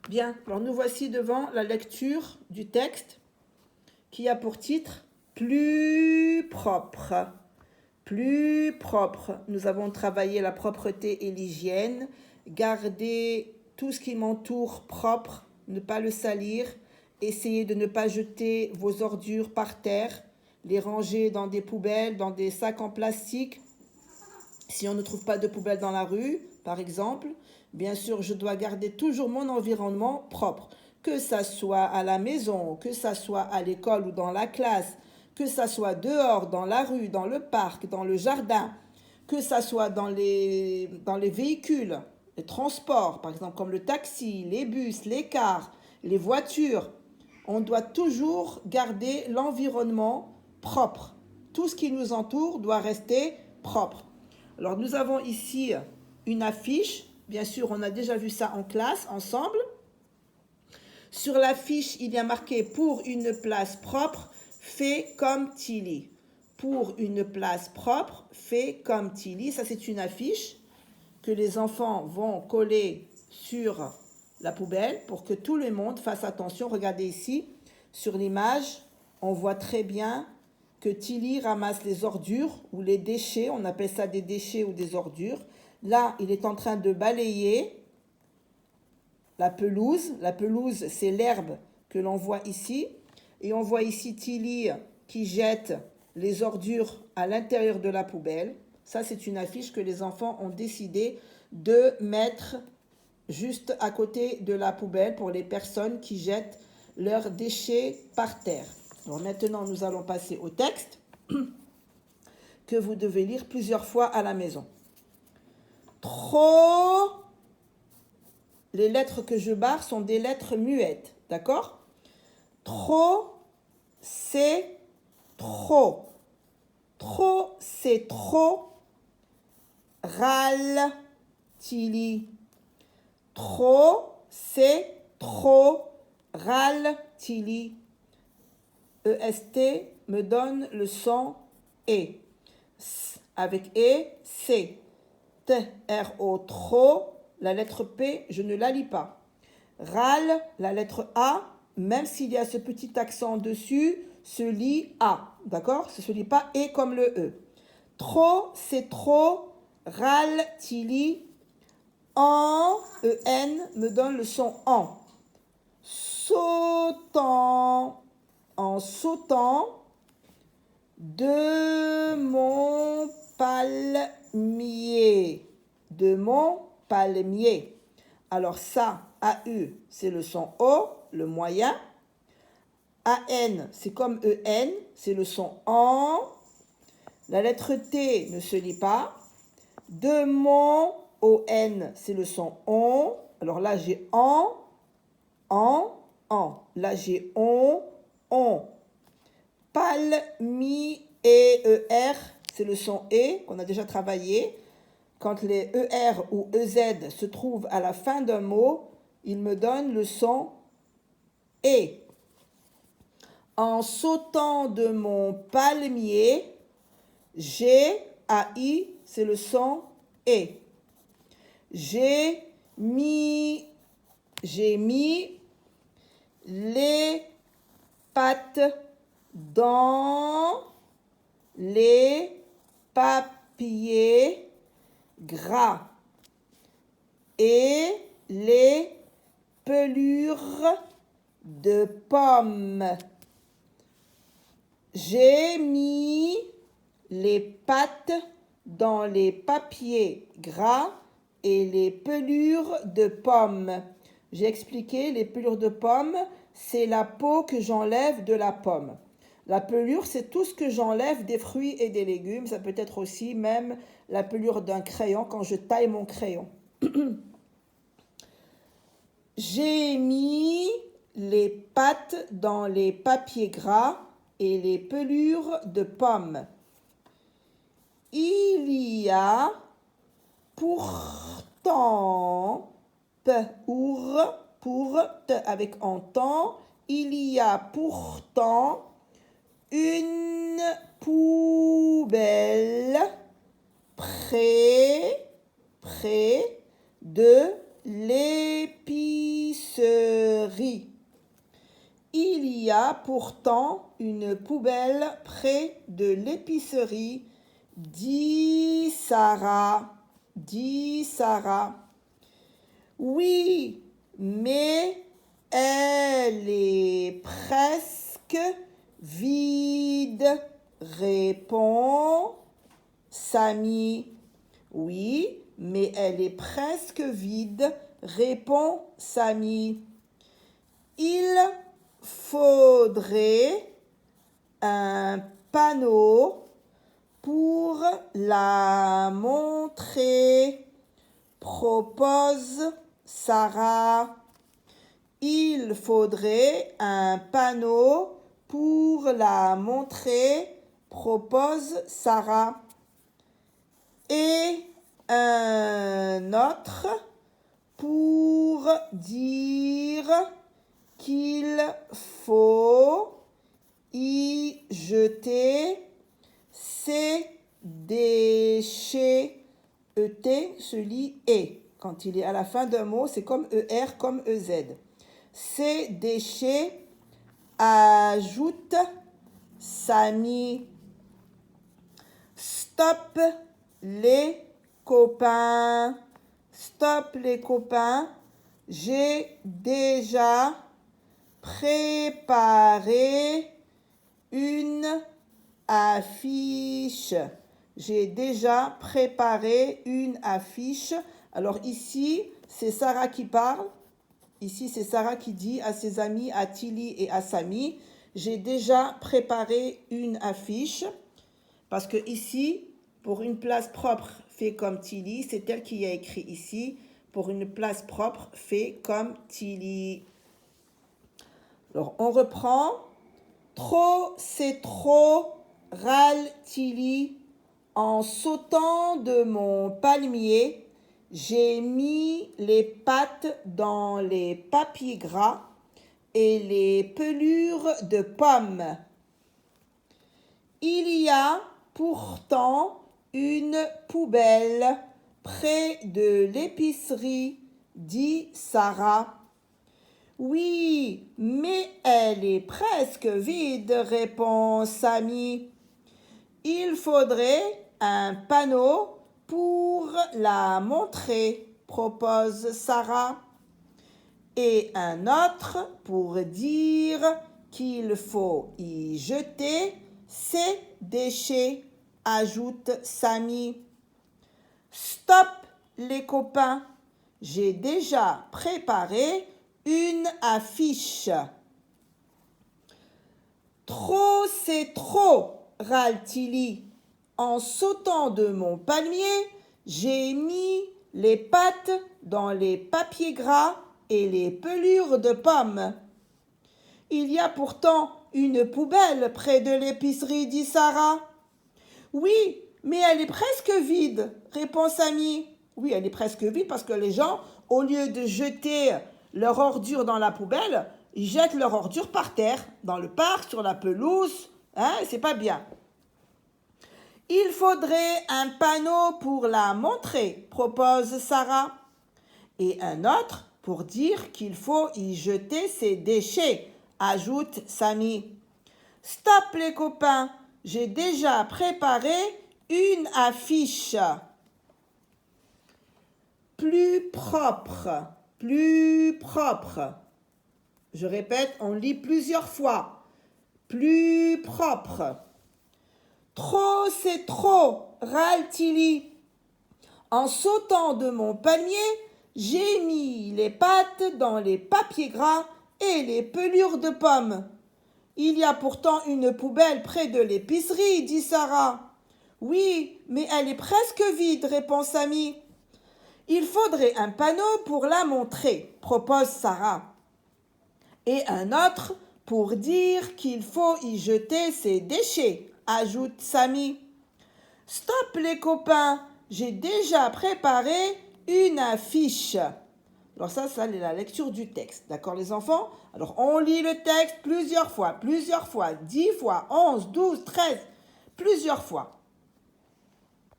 Bien, alors nous voici devant la lecture du texte qui a pour titre « Plus propre ». Plus propre. Nous avons travaillé la propreté et l'hygiène, garder tout ce qui m'entoure propre, ne pas le salir, essayer de ne pas jeter vos ordures par terre, les ranger dans des poubelles, dans des sacs en plastique. Si on ne trouve pas de poubelle dans la rue, par exemple, bien sûr, je dois garder toujours mon environnement propre, que ça soit à la maison, que ça soit à l'école ou dans la classe, que ça soit dehors, dans la rue, dans le parc, dans le jardin, que ça soit dans les véhicules, les transports, par exemple comme le taxi, les bus, les cars, les voitures. On doit toujours garder l'environnement propre. Tout ce qui nous entoure doit rester propre. Alors nous avons ici une affiche. Bien sûr, on a déjà vu ça en classe ensemble. Sur l'affiche, il y a marqué « Pour une place propre, fais comme Tilly ». Pour une place propre, fais comme Tilly. Ça, c'est une affiche que les enfants vont coller sur la poubelle pour que tout le monde fasse attention. Regardez ici, sur l'image, on voit très bien que Tilly ramasse les ordures ou les déchets. On appelle ça des déchets ou des ordures. Là, il est en train de balayer la pelouse. La pelouse, c'est l'herbe que l'on voit ici. Et on voit ici Tilly qui jette les ordures à l'intérieur de la poubelle. Ça, c'est une affiche que les enfants ont décidé de mettre juste à côté de la poubelle pour les personnes qui jettent leurs déchets par terre. Alors maintenant, nous allons passer au texte que vous devez lire plusieurs fois à la maison. Trop. Les lettres que je barre sont des lettres muettes, d'accord? Trop, c'est trop. Trop, c'est trop. Râle, Tilly. Trop, c'est trop. Râle, Tilly. EST me donne le son E. S avec E, C. T, R-O, trop. La lettre P, je ne la lis pas. Râle, la lettre A, même s'il y a ce petit accent dessus, se lit A. D'accord? Ça ne se lit pas E comme le E. Trop, c'est trop. Râle, Tilly. En, E-N, me donne le son en. Sautant, en sautant de mon palmier. De mon palmier. Alors ça, A-U, c'est le son O, le moyen. A-N, c'est comme E-N, c'est le son en. La lettre T ne se lit pas. De mon, O-N, c'est le son on. Alors là, j'ai en. Là, j'ai on. Palmier, E-R, c'est le son E qu'on a déjà travaillé. Quand les ER ou EZ se trouvent à la fin d'un mot, il me donne le son E. En sautant de mon palmier, G-A-I, c'est le son E. J'ai mis les pattes dans les papiers gras et les pelures de pommes. J'ai mis les pattes dans les papiers gras et les pelures de pommes. J'ai expliqué, les pelures de pommes, c'est la peau que j'enlève de la pomme. La pelure, c'est tout ce que j'enlève des fruits et des légumes. Ça peut être aussi même la pelure d'un crayon quand je taille mon crayon. J'ai mis les pattes dans les papiers gras et les pelures de pommes. Il y a pourtant, pour, avec en temps, il y a pourtant une poubelle près de l'épicerie. y a pourtant une poubelle près de l'épicerie, dit Sarah. Dit Sarah. Oui, mais elle est presque vide, répond Samy. Oui, mais elle est presque vide, répond Samy. Il faudrait un panneau pour la montrer, propose Sarah. Il faudrait un panneau pour la montrer, propose Sarah. Et un autre pour dire qu'il faut y jeter ses déchets. ET se lit et. Quand il est à la fin d'un mot, c'est comme ER, comme EZ. Ces déchets, ajoute Samy. Stop les copains. Stop les copains. J'ai déjà préparé une affiche. J'ai déjà préparé une affiche. Alors ici, c'est Sarah qui parle. Ici, c'est Sarah qui dit à ses amis, à Tilly et à Samy, j'ai déjà préparé une affiche. Parce que ici, pour une place propre, fait comme Tilly, c'est elle qui a écrit ici. Pour une place propre, fait comme Tilly. Alors, on reprend. Trop, c'est trop, râle Tilly. En sautant de mon palmier, j'ai mis les pattes dans les papiers gras et les pelures de pommes. Il y a pourtant une poubelle près de l'épicerie, dit Sarah. Oui, mais elle est presque vide, répond Samy. Il faudrait un panneau pour la montrer, propose Sarah. Et un autre pour dire qu'il faut y jeter ses déchets, ajoute Samy. Stop les copains, j'ai déjà préparé une affiche. Trop, c'est trop, râle Tilly. En sautant de mon palmier, j'ai mis les pattes dans les papiers gras et les pelures de pommes. Il y a pourtant une poubelle près de l'épicerie, dit Sarah. Oui, mais elle est presque vide, répond Samy. Oui, elle est presque vide parce que les gens, au lieu de jeter leur ordure dans la poubelle, ils jettent leur ordure par terre, dans le parc, sur la pelouse. C'est pas bien. Il faudrait un panneau pour la montrer, propose Sarah. Et un autre pour dire qu'il faut y jeter ses déchets, ajoute Samy. Stop les copains, j'ai déjà préparé une affiche. Plus propre, plus propre. Je répète, on lit plusieurs fois. Plus propre. Trop, c'est trop, râle Tilly. En sautant de mon palmier, j'ai mis les pattes dans les papiers gras et les pelures de pommes. Il y a pourtant une poubelle près de l'épicerie, dit Sarah. Oui, mais elle est presque vide, répond Samy. Il faudrait un panneau pour la montrer, propose Sarah. Et un autre pour dire qu'il faut y jeter ses déchets, ajoute Samy. Stop les copains, j'ai déjà préparé une affiche. Alors ça c'est la lecture du texte. D'accord les enfants? Alors on lit le texte plusieurs fois, 10 fois, 11, 12, 13, plusieurs fois.